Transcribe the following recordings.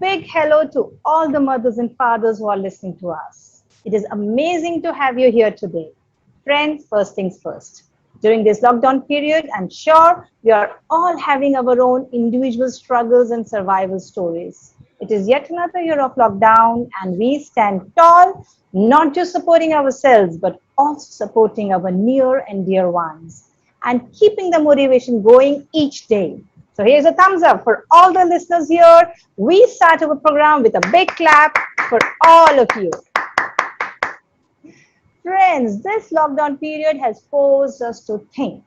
big hello to all the mothers and fathers who are listening to us. It is amazing to have you here today. Friends, first things first. During this lockdown period, I'm sure we are all having our own individual struggles and survival stories. It is yet another year of lockdown, and we stand tall, not just supporting ourselves, but also supporting our near and dear ones and keeping the motivation going each day. So here's a thumbs up for all the listeners here. We start our program with a big clap for all of you. Friends, this lockdown period has forced us to think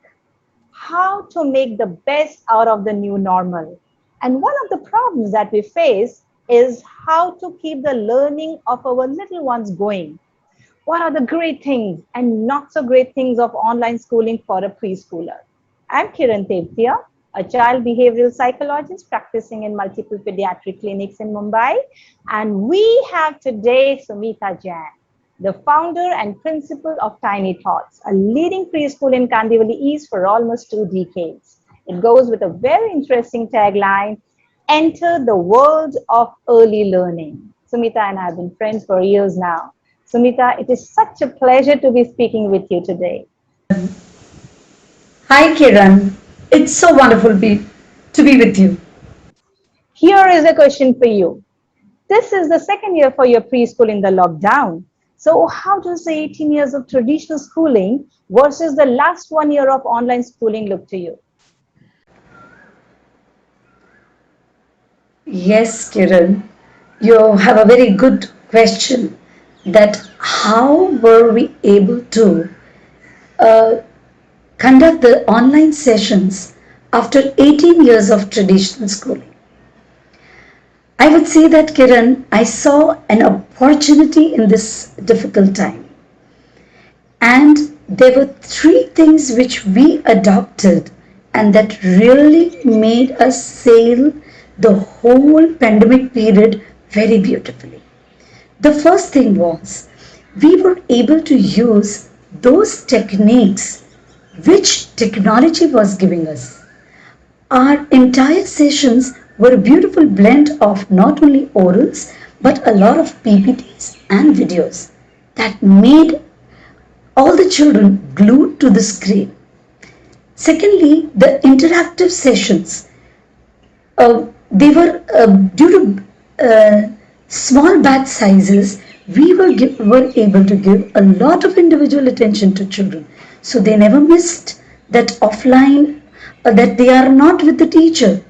how to make the best out of the new normal. And one of the problems that we face is how to keep the learning of our little ones going. What are the great things and not so great things of online schooling for a preschooler? I'm Kiran Tevtiya, a child behavioral psychologist practicing in multiple pediatric clinics in Mumbai. And we have today Sumita Jain, the founder and principal of Tiny Tots, a leading preschool in Kandivali E for almost 2 decades. It goes with a very interesting tagline, enter the world of early learning. Sumita and I have been friends for years now. Sumita, it is such a pleasure to be speaking with you today. Hi Kiran, it's so wonderful to be with you. Here is a question for you. This is the second year for your preschool in the lockdown. So how does the 18 years of traditional schooling versus the last 1 year of online schooling look to you? Yes, Kiran, you have a very good question that how were we able to uh, conduct the online sessions after 18 years of traditional schooling? I would say that Kiran, I saw an opportunity in this difficult time. And there were 3 things which we adopted and that really made us sail the whole pandemic period very beautifully. The first thing was we were able to use those techniques which technology was giving us. Our entire sessions were a beautiful blend of not only orals but a lot of PPTs and videos that made all the children glued to the screen. Secondly, the interactive sessions. They were due to small batch sizes. We were able to give a lot of individual attention to children, so they never missed that offline. That they are not with the teacher.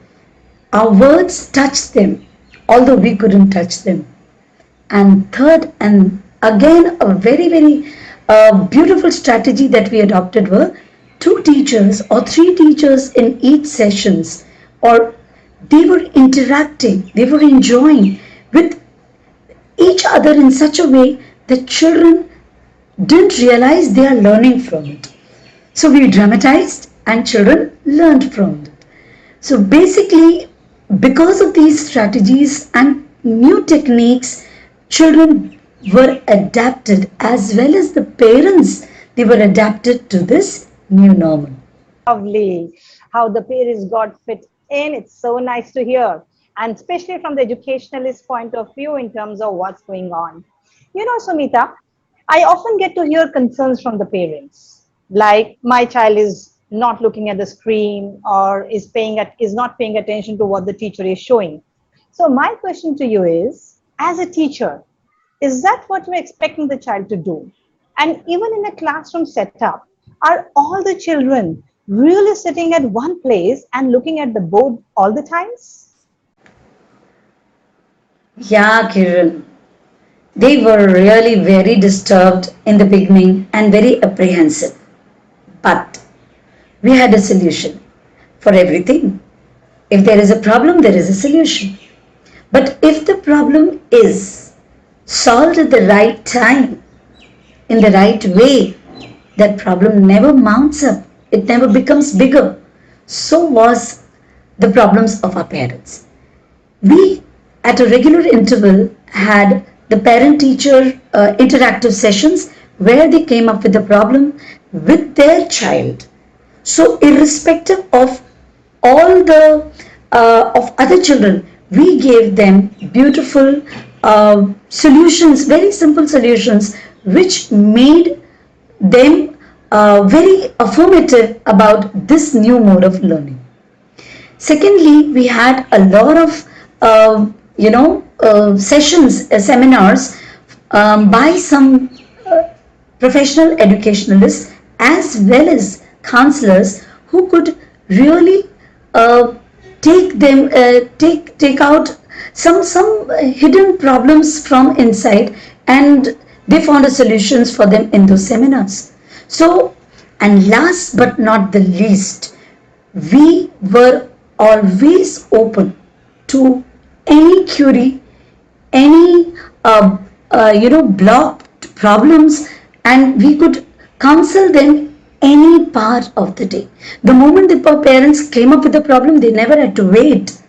Our words touched them, although we couldn't touch them. And third, and again a very beautiful strategy that we adopted were 2 teachers or 3 teachers in each sessions, or they were interacting, they were enjoying with each other in such a way that children didn't realize they are learning from it. So we dramatized and children learned from it. So basically, because of these strategies and new techniques, children were adapted as well as the parents, they were adapted to this new normal. Lovely. How the parents got fit in. It's so nice to hear. And especially from the educationalist point of view in terms of what's going on. You know, Sumita, I often get to hear concerns from the parents. Like my child is not looking at the screen or is not paying attention to what the teacher is showing. So my question to you is, as a teacher, is that what you're expecting the child to do? And even in a classroom setup, are all the children really sitting at one place and looking at the board all the times? Yeah, Kiran. They were really very disturbed in the beginning and very apprehensive. But we had a solution for everything. If there is a problem, there is a solution. But if the problem is solved at the right time, in the right way, that problem never mounts up. It never becomes bigger. So was the problems of our parents. We, at a regular interval, had the parent-teacher interactive sessions where they came up with the problem with their child. So irrespective of all the of other children, we gave them beautiful solutions, very simple solutions, which made them very affirmative about this new mode of learning. Secondly, we had a lot of sessions, seminars by some professional educationalists as well as counselors who could really take out some hidden problems from inside, and they found a solutions for them in those seminars. So, and last but not the least, we were always open to any query, any blocked problems, and we could counsel them any part of the day. The moment the parents came up with a problem, they never had to wait.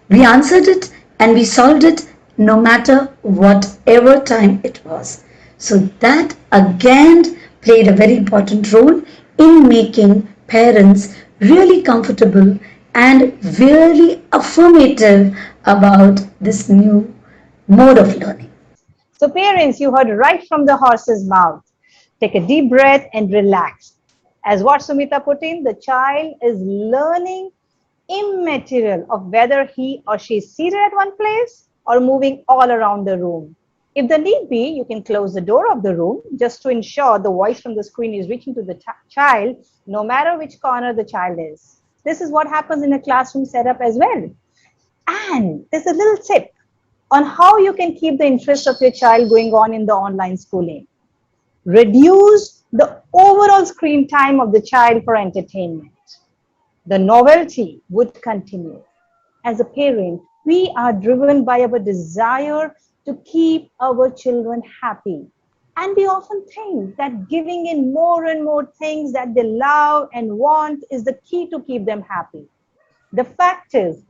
We answered it and we solved it no matter whatever time it was. So that again played a very important role in making parents really comfortable and really affirmative about this new mode of learning. So parents, you heard right from the horse's mouth. Take a deep breath and relax. As what Sumita put in, the child is learning immaterial of whether he or she is seated at one place or moving all around the room. If the need be, you can close the door of the room just to ensure the voice from the screen is reaching to the child no matter which corner the child is. This is what happens in a classroom setup as well. And there's a little tip on how you can keep the interest of your child going on in the online schooling. Reduce the overall screen time of the child for entertainment. The novelty would continue. As a parent, we are driven by our desire to keep our children happy. And we often think that giving in more and more things that they love and want is the key to keep them happy. The fact is,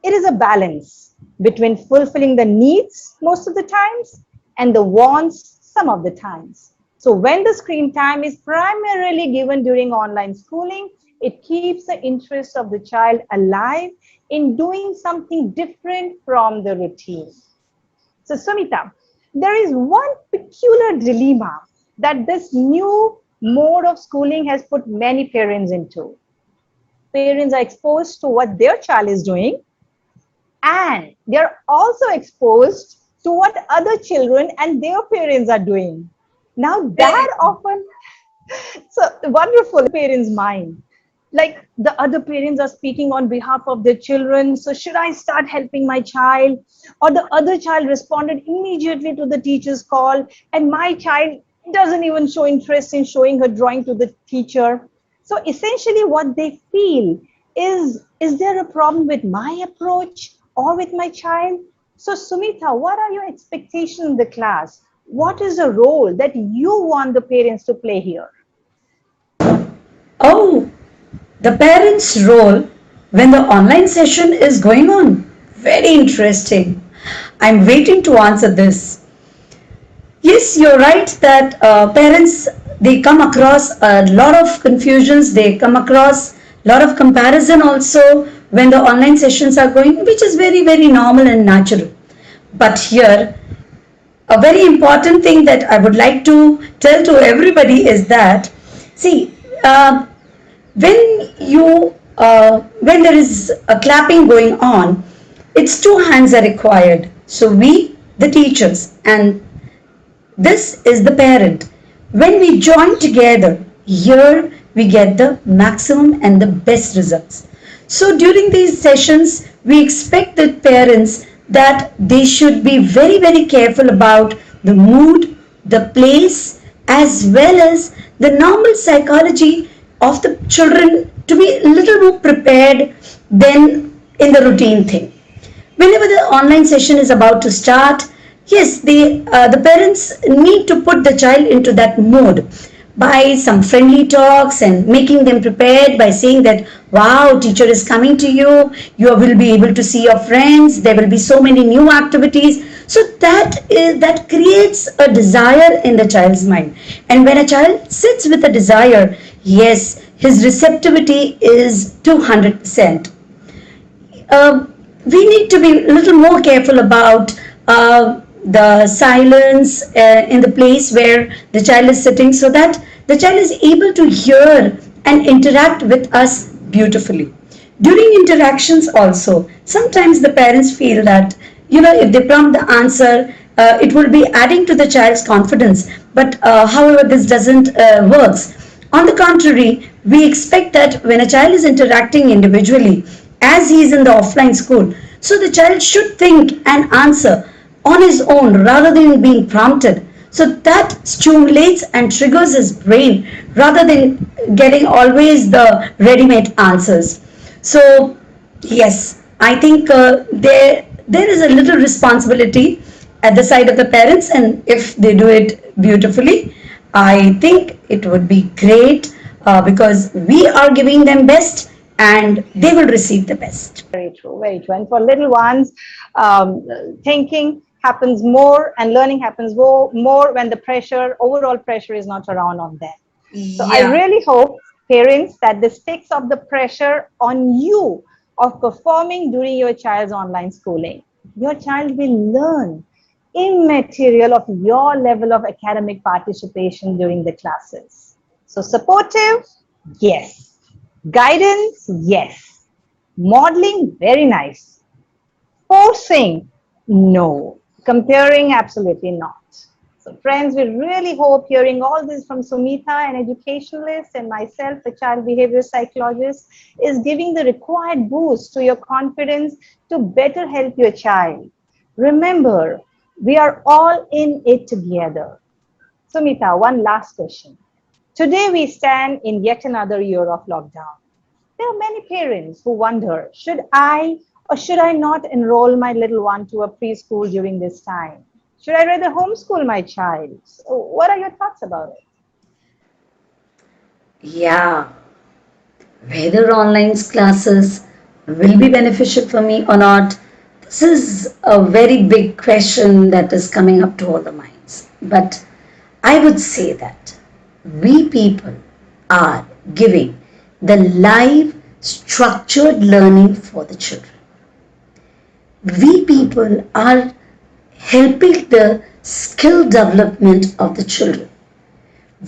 it is a balance between fulfilling the needs most of the times and the wants some of the times. So when the screen time is primarily given during online schooling, it keeps the interest of the child alive in doing something different from the routine. So Sumita, there is one peculiar dilemma that this new mode of schooling has put many parents into. Parents are exposed to what their child is doing, and they're also exposed to what other children and their parents are doing. Now that often, so wonderful parents' mind. Like the other parents are speaking on behalf of their children. So should I start helping my child? Or the other child responded immediately to the teacher's call, and my child doesn't even show interest in showing her drawing to the teacher. So essentially what they feel is there a problem with my approach or with my child? So Sumita, what are your expectations in the class? What is the role that you want the parents to play here? Oh, the parent's role when the online session is going on. Very interesting. I'm waiting to answer this. Yes, you're right that parents, they come across a lot of confusions, they come across a lot of comparison also when the online sessions are going, which is very, very normal and natural. But here, a very important thing that I would like to tell to everybody is that, see, when there is a clapping going on, it's two hands are required. So we, the teachers, and this is the parent. When we join together, here we get the maximum and the best results. So during these sessions, we expect the parents that they should be very, very careful about the mood, the place, as well as the normal psychology of the children to be a little more prepared than in the routine thing. Whenever the online session is about to start, yes, the parents need to put the child into that mode by some friendly talks and making them prepared by saying that, wow, teacher is coming to you, you will be able to see your friends, there will be so many new activities. So that creates a desire in the child's mind. And when a child sits with a desire, yes, his receptivity is 200%. we need to be a little more careful about the silence in the place where the child is sitting, so that the child is able to hear and interact with us beautifully. During interactions also, sometimes the parents feel that, if they prompt the answer, it will be adding to the child's confidence. But however, this doesn't works. On the contrary, we expect that when a child is interacting individually, as he is in the offline school, so the child should think and answer on his own rather than being prompted. So that stimulates and triggers his brain rather than getting always the ready-made answers. So yes, I think there is a little responsibility at the side of the parents, and if they do it beautifully, I think it would be great because we are giving them best and they will receive the best. Very true, very true. And for little ones, thinking happens more and learning happens more when the pressure, overall pressure, is not around on them. So I Yeah. really hope, parents, that this takes off the pressure on you of performing during your child's online schooling. Your child will learn immaterial of your level of academic participation during the classes. So supportive, yes. Guidance, yes. Modeling, very nice. Forcing, no. Comparing, absolutely not. So, friends, we really hope hearing all this from Sumita, an educationalist, and myself, a child behavior psychologist, is giving the required boost to your confidence to better help your child. Remember, we are all in it together. Sumita, one last question. Today, we stand in yet another year of lockdown. There are many parents who wonder, should I or should I not enroll my little one to a preschool during this time? Should I rather homeschool my child? So what are your thoughts about it? Yeah, whether online classes will be beneficial for me or not, this is a very big question that is coming up to all the minds. But I would say that we people are giving the live structured learning for the children. We people are helping the skill development of the children.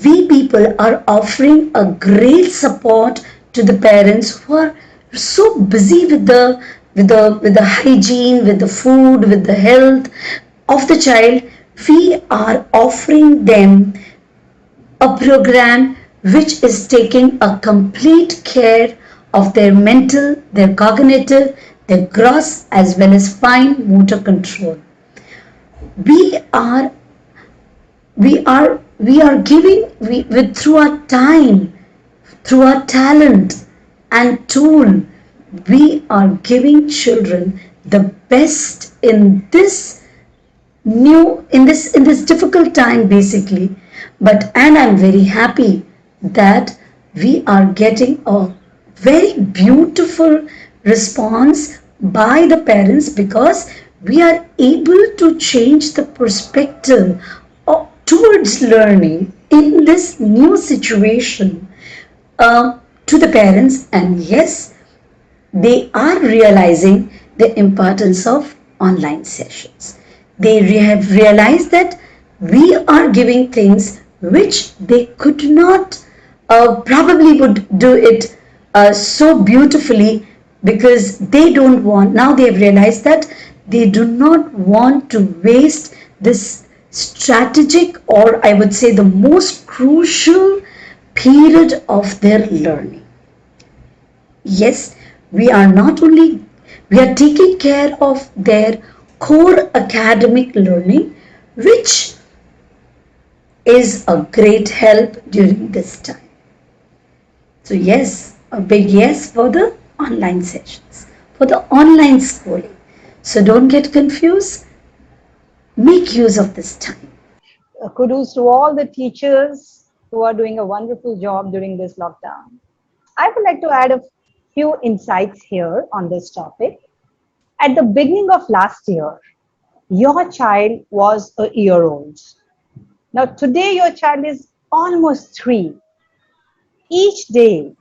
We people are offering a great support to the parents who are so busy with the hygiene, with the food, with the health of the child. We are offering them a program which is taking a complete care of their mental, their cognitive, their gross as well as fine motor control. We are we are giving with through our time, through our talent and tool, we are giving children the best in this in this difficult time basically. But and I'm very happy that we are getting a very beautiful response by the parents, because we are able to change the perspective towards learning in this new situation to the parents. And yes, they are realizing the importance of online sessions. They have realized that we are giving things which they could not probably would do it so beautifully, because they don't want, now they have realized that they do not want to waste this strategic, or I would say the most crucial period of their learning. Yes, we are not only, we are taking care of their core academic learning, which is a great help during this time. So yes, a big yes for the online sessions, for the online schooling. So don't get confused. Make use of this time. Kudos to all the teachers who are doing a wonderful job during this lockdown. I would like to add a few insights here on this topic. At the beginning of last year, your child was a year old. Now, today, your child is almost 3. Each day,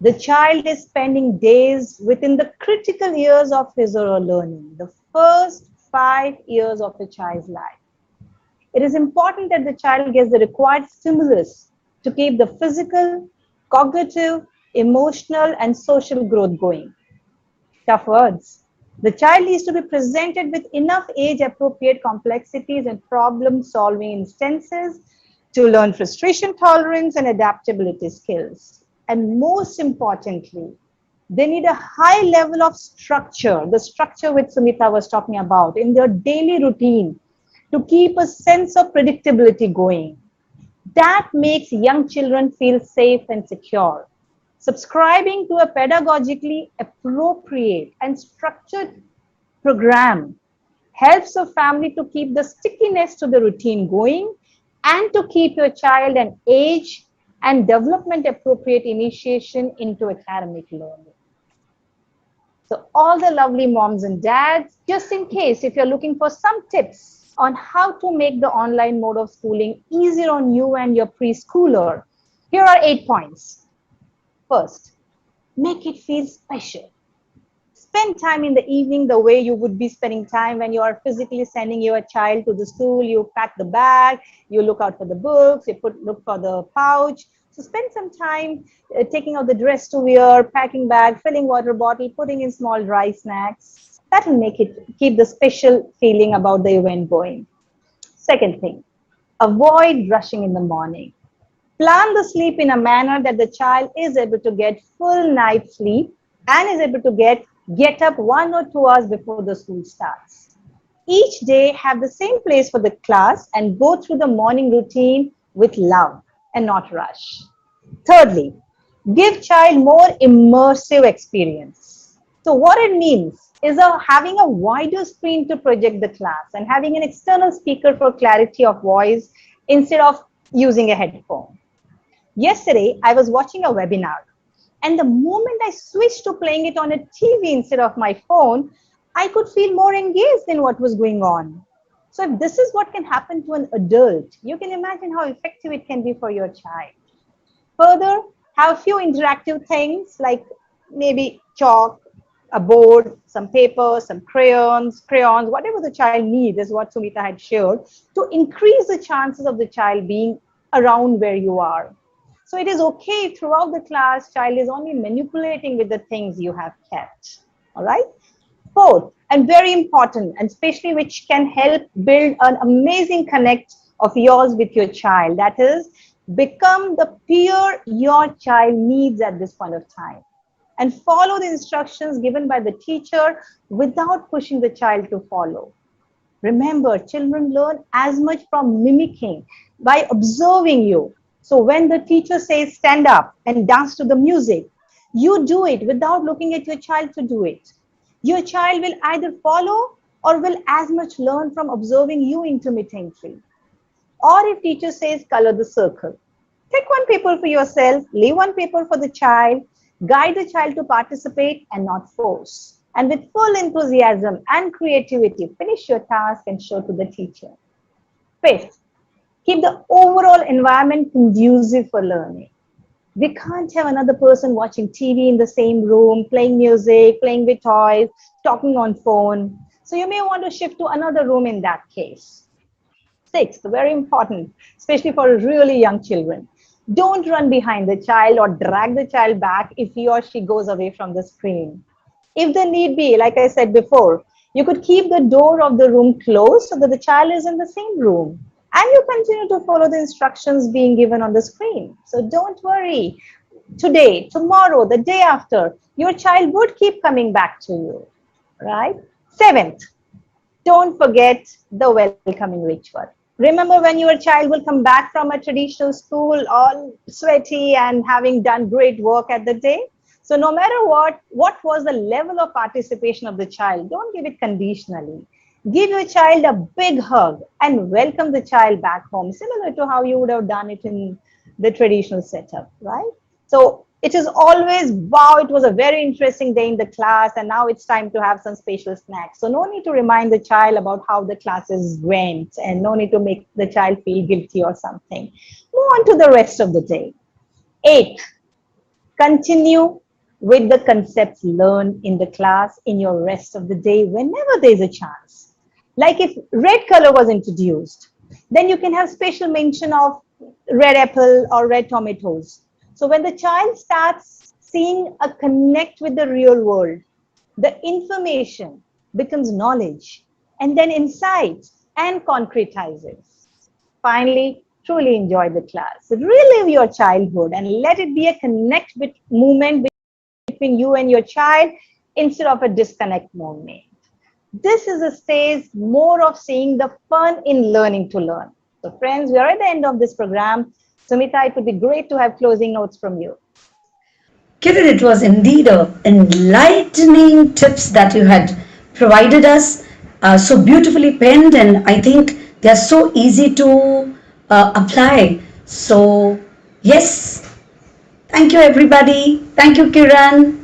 The child is spending days within the critical years of his or her learning, the first 5 years of a child's life. It is important that the child gets the required stimulus to keep the physical, cognitive, emotional, and social growth going. Tough words. The child needs to be presented with enough age appropriate complexities and problem solving instances to learn frustration tolerance and adaptability skills. And most importantly, they need a high level of structure, the structure which Sumita was talking about, in their daily routine to keep a sense of predictability going. That makes young children feel safe and secure. Subscribing to a pedagogically appropriate and structured program helps a family to keep the stickiness to the routine going and to keep your child an age and development appropriate initiation into academic learning. So all the lovely moms and dads, just in case if you're looking for some tips on how to make the online mode of schooling easier on you and your preschooler, here are 8 points. First, make it feel special. Spend time in the evening the way you would be spending time when you are physically sending your child to the school. You pack the bag, you look out for the books, look for the pouch. So spend some time taking out the dress to wear, packing bag, filling water bottle, putting in small dry snacks. That will make it keep the special feeling about the event going. Second thing, avoid rushing in the morning. Plan the sleep in a manner that the child is able to get full night sleep and is able to get up 1 or 2 hours before the school starts. Each day have the same place for the class and go through the morning routine with love and not rush. Thirdly, give child more immersive experience. So what it means is having a wider screen to project the class and having an external speaker for clarity of voice instead of using a headphone. Yesterday, I was watching a webinar, and the moment I switched to playing it on a TV instead of my phone, I could feel more engaged in what was going on. So if this is what can happen to an adult, you can imagine how effective it can be for your child. Further, have a few interactive things like maybe chalk, a board, some paper, some crayons, whatever the child needs is what Sumita had shared to increase the chances of the child being around where you are. So it is okay throughout the class, child is only manipulating with the things you have kept. All right. Fourth, and very important, and especially which can help build an amazing connect of yours with your child. That is, become the peer your child needs at this point of time. And follow the instructions given by the teacher without pushing the child to follow. Remember, children learn as much from mimicking by observing you. So when the teacher says stand up and dance to the music, you do it without looking at your child to do it. Your child will either follow or will as much learn from observing you intermittently. Or if teacher says color the circle, take one paper for yourself, leave one paper for the child, guide the child to participate and not force. And with full enthusiasm and creativity, finish your task and show to the teacher. Fifth, keep the overall environment conducive for learning. We can't have another person watching TV in the same room, playing music, playing with toys, talking on phone. So you may want to shift to another room in that case. Sixth, very important, especially for really young children. Don't run behind the child or drag the child back if he or she goes away from the screen. If the need be, like I said before, you could keep the door of the room closed so that the child is in the same room. And you continue to follow the instructions being given on the screen. So don't worry. Today, tomorrow, the day after, your child would keep coming back to you, right? Seventh, don't forget the welcoming ritual. Remember when your child will come back from a traditional school all sweaty and having done great work at the day? So no matter what was the level of participation of the child, don't give it conditionally. Give your child a big hug and welcome the child back home, similar to how you would have done it in the traditional setup, right? So it is always, wow, it was a very interesting day in the class and now it's time to have some special snacks. So no need to remind the child about how the classes went and no need to make the child feel guilty or something. Move on to the rest of the day. Eighth, Continue with the concepts learned in the class in your rest of the day whenever there's a chance. Like if red color was introduced, then you can have special mention of red apple or red tomatoes. So when the child starts seeing a connect with the real world, the information becomes knowledge and then insights and concretizes. Finally, truly enjoy the class. Relive your childhood and let it be a connect moment between you and your child instead of a disconnect moment. This is a stage more of seeing the fun in learning to learn. So, friends, we are at the end of this program. Sumita, it would be great to have closing notes from you. Kiran, it was indeed a enlightening tips that you had provided us, so beautifully penned, and I think they are so easy to apply. So, yes, thank you everybody. Thank you, Kiran.